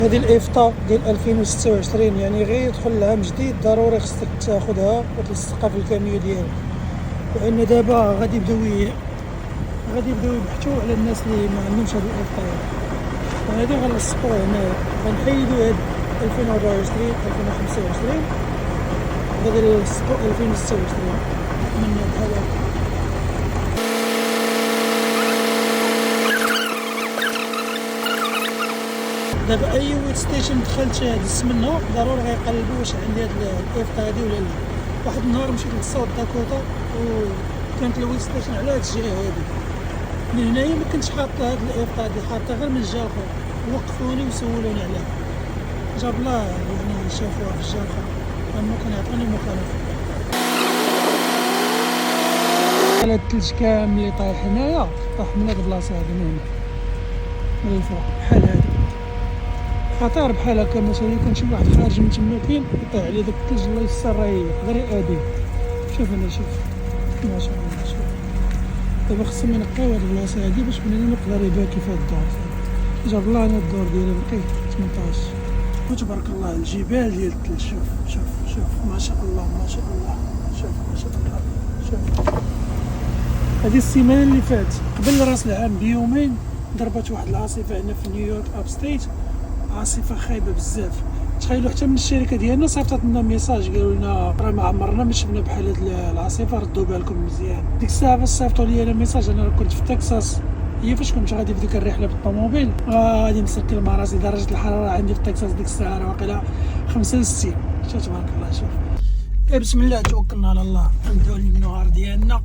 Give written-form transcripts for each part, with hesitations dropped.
هذه الإفطا ديال 2026، يعني غير يدخل العام جديد ضروري خصك تاخذها وتلصقها في الكاميو ديالك، لأن دابا غادي يبداو يبحثوا على الناس اللي ما عندهمش هذه الإفطا. هذه غنلصقوها هنايا، غنحيدو هاد 2024 2025 غادي نلصقو 2026 من بحال هكا. دابا اي ويت ستيشن دخلت دزت منها ضروري غيقلبوا واش عندي هاد الإفطا هادي ولا لا. واحد النهار مشيت للساوث داكوتا وكانت الويت ستيشن على هاد الجهه هادي، من هنايا ما كنتش حاط هاد الإفطا هادي، حاطها غير من الجهه الاخرى. وقفوني وسولوني عليها، جاب الله يعني شافوها في الجهه الاخرى، اما كان يعطوني مخالفه. هاد الثلج كامل اللي طايح هنايا طاح من هاد البلاصه هادي، من الفوق بحال هادي خطير بحال هكا. مثلا كان شي واحد خارج من تما كاين يطيح عليه داك الثلج، الله يستر راه يقدر يأذيه. شوف هنا، شوف ما شاء الله. شوف دابا خصهم ينقيو هاد البلاصه هادي باش بنادم يقدر يباكي في هاد الدور. جاب الله انا الدور ديالي بقيت 18. وتبارك الله الجبال ديال الثلج. شوف ما شاء الله ما شاء الله. شوف ما شاء الله. شوف هذه السيمانه اللي فات قبل راس العام بيومين ضربت واحد العاصفه هنا في نيويورك اب ستيت، عاصفه خايبه بزاف. تخيلوا حتى من الشركه ديالنا صيفطت لنا ميساج قالوا لنا راه ما عمرنا ما شفنا بحال هاد العاصفه، ردوا بالكم مزيان. ديك الساعه فاش صيفطوا لي انا ميساج، انا كنت في تكساس، هي فاش كنت غادي في ديك الرحله بالطوموبيل غادي نسكر مع راسي. درجه الحراره عندي في تكساس ديك الساعه راه واقيلا 65. شوف تبارك الله. شوف بسم الله توكلنا على الله، نبداو النهار ديالنا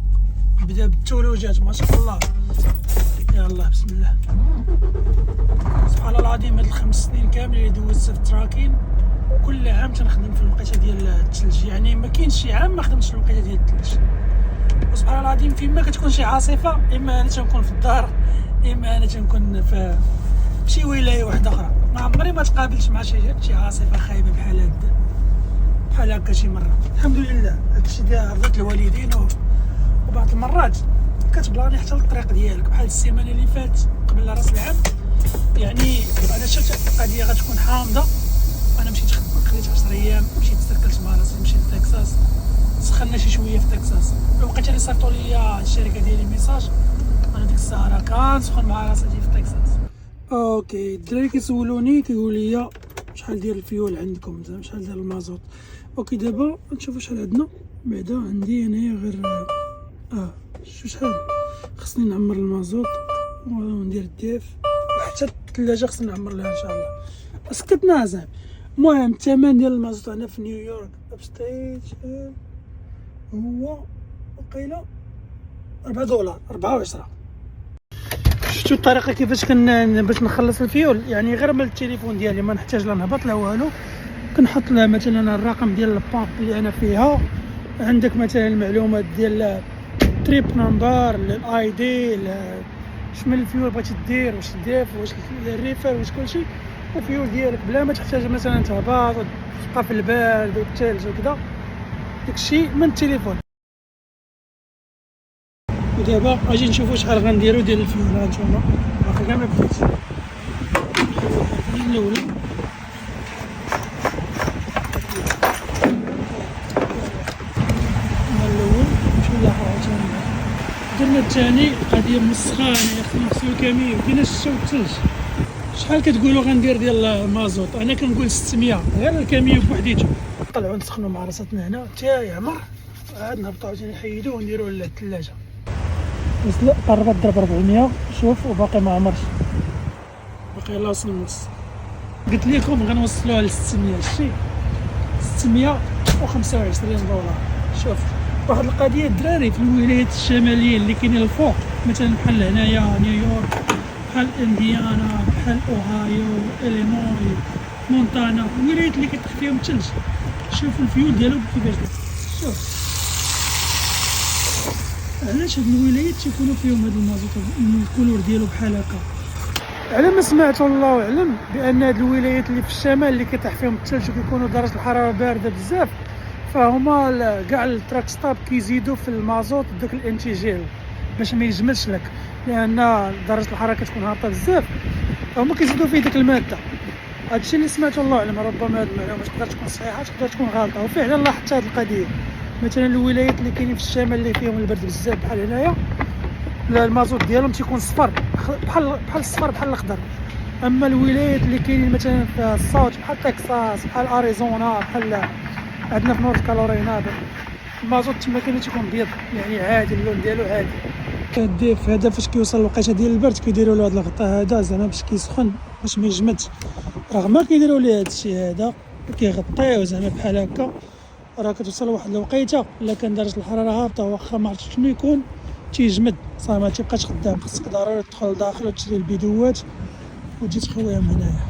بدا بالتولوجات ما شاء الله. يلا بسم الله. سبحان الله العظيم، هاد ال5 سنين كاملين اللي دوزت في التراكين كل عام تنخدم في الوقيته ديال الثلج، يعني ما كاينش شي عام ما خدمتش في الوقيته ديال الثلج. وسبحان الله العظيم فيما كتكون شي عاصفه، اما انا تنكون في الدار، اما انا تنكون في شي ولايه واحده اخرى. ما عمري ما تقابلت مع شي عاصفه خايبه بحال هكا شي مره. الحمد لله هادشي ديال رضات الوالدين. وبعض المرات كتبلاني حتى الطريق ديالك، بحال السيمانه اللي فات قبل راس العام، يعني انا شفت القضيه غتكون حامضه. انا مشيت خديت 10 ايام، مشيت تسكلت مع راسي، مشيت لتكساس، سخنا شي شويه في تكساس. الوقيته اللي صيفطوا لي الشركه ديالي ميساج، انا ديك الساعه راه كنسخن مع راسي في تكساس. اوكي الدراري كيسولوني كيقول لي شحال ديال الفيول عندكم، زعما شحال ديال المازوت. اوكي دابا نشوفوا شحال عندنا. بعدا عندي هنايا غير شحال خصني نعمر المازوت وندير الديف، وحتى الثلاجه خصني نعمر لها ان شاء الله. سكتنا زعما. المهم الثمن ديال المازوت هنا في نيويورك اب ستيت هو وقيله $4 4 و10. شفتوا الطريقه كيفاش باش نخلص الفيول؟ يعني غير من التليفون ديالي ما نحتاج لا نهبط لا والو، كنحط لها مثلا الرقم ديال البامب اللي انا فيها، عندك مثلا المعلومات ديال تريب نمبر، الاي دي، شمن الفيول بغيتي دير، واش الديف، واش الريفر، واش كلشي. الفيول ديالك بلا ما تحتاج مثلا تهبط وتبقى في البرد والثلج وكذا، داكشي من التليفون. ودابا اجي نشوفوا شحال غنديروا ديال الفيول. هانتوما باقي كاع ما بديتش. الاولى درنا الثاني قضيه مسخانه يا اخي، نغسلو الكاميو كاين الشتا والثلج. شحال كتقولوا غندير ديال المازوت؟ انا كنقول 600 غير الكاميو بوحديتو. طلعوا نسخنوا مع راساتنا هنا حتى يعمر، عاد نهبطوا عاوتاني نحيدوه ونديروه للثلاجه. وصل قربت ضرب 400. شوف وباقي ما عمرش، باقي لا وصل النص. قلت لكم غنوصلوها ل 600. شتي $625. شوف واحد القضيه الدراري في الولايات الشماليه اللي كاينين الفوق، مثلا بحال هنايا نيويورك، بحال انديانا، بحال اوهايو، الينوي، مونتانا، الولايات اللي كيطيح فيهم الثلج. شوفوا الفيول ديالهم كيفاش داير. شوف علاش هاد الولايات تيكونوا فيهم هاد المازوت الكولور ديالو بحال هكا. على ما سمعت والله اعلم بان هاد الولايات اللي في الشمال اللي كيطيح فيهم الثلج وكيكونوا درجه الحراره بارده بزاف، فهما كاع التراك ستاب كيزيدوا في المازوت داك الانتيجيل باش ما يجمدش لك، لان درجه الحراره كتكون هابطه بزاف، هما كيزيدوا فيه ديك الماده هادشي اللي سمعته، الله اعلم، ربما هاد المعلومه تقدر تكون صحيحه تقدر تكون غلطه. وفعلا لاحظت هاد القضيه، مثلا الولايات اللي كاينين في الشمال اللي فيهم البرد بزاف بحال هنايا، المازوت ديالهم تيكون صفر، بحال الصفر بحال الاخضر. اما الولايات اللي كاينين مثلا في الصوت بحال تكساس بحال اريزونا بحال عندنا في نورث كارولاينا، المازوت تما كاين تيكون بيض، يعني عادي اللون ديالو عادي. كديف هذا فاش كيوصل الوقيته ديال البرد كيديروا له هذا الغطاء هذا زعما باش كيسخن باش ما يجمدش. رغم ما كيديروا ليه هذا الشيء هذا كيغطيوه زعما بحال هكا، راه كتوصل واحد الوقيته الا كان درجه الحراره هابطه واخا ما عرفتش شنو يكون تيجمد صافي ما تيبقاش خدام. خصك ضروري تدخل لداخل وتشري البيدوات وتجي تخويهم هنايا.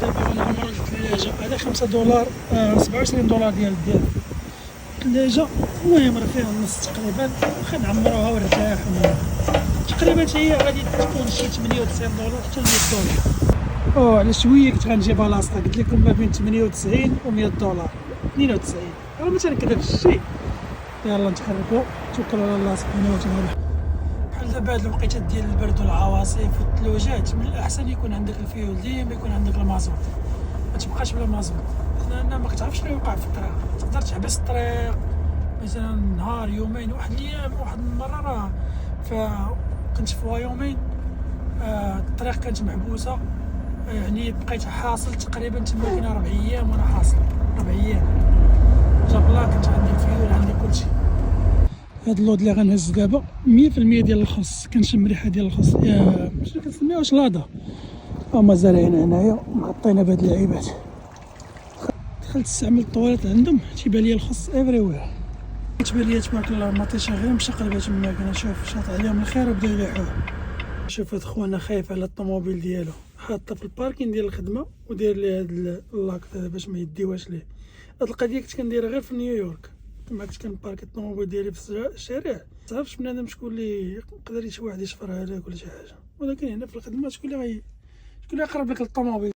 دابا غنعمرو الثلاجه، هذا $5 $27 ديال الثلاجه. المهم راه فيها النص تقريبا، واخا نعمروها ونرتاح تقريبا هي غادي تكون شي $98 حتى $100. على شويه كنت غنجيبها لاصقه، قلت لكم ما بين 98 و $100 92. راه ما تنكذبش الشيء. يلا نتحركوا، توكلوا على الله سبحانه وتعالى. بحال دابا هاد الوقيتات ديال البرد والعواصف والثلوجات من الاحسن يكون عندك الفيول، ديما يكون عندك المازوت، ما تبقاش بلا مازوت، لان ما كتعرفش شنو يوقع في الطريق. تقدر تحبس الطريق مثلا نهار يومين. واحد الايام واحد المره راه كنت في وايومين، الطريق كانت محبوسه، يعني بقيت حاصل تقريبا تما كاين 4 ايام وانا حاصل 4 ايام. جاب الله كنت عندي الفيول عندي كلشي. هاد اللود اللي غنهز دابا 100% ديال الخص، كنشم ريحه ديال الخص، يا شنو كنسميوها شلاضه. هما زارعين هنايا مغطينا بهاد اللعيبات. دخلت استعمل الطواليت عندهم تيبان لي الخص افريوير. كتبان لي تبارك الله المطيشه غير مشقلبه تما، كنشوف شاط عليهم الخير وبداو يليحوه. شوف هاد خونا خايف على الطوموبيل ديالو، حاطه في الباركين ديال الخدمه وداير ليه هاد اللاك باش ما يديوهاش ليه. هاد القضيه كنت كنديرها غير في نيويورك، تما كنت كنبارك الطوموبيل ديالي في الشارع، متعرفش بنادم شكون اللي يقدر شي واحد يشفرها لك ولا شي حاجه. ولكن هنا في الخدمه شكون اللي يقرب لك الطوموبيل.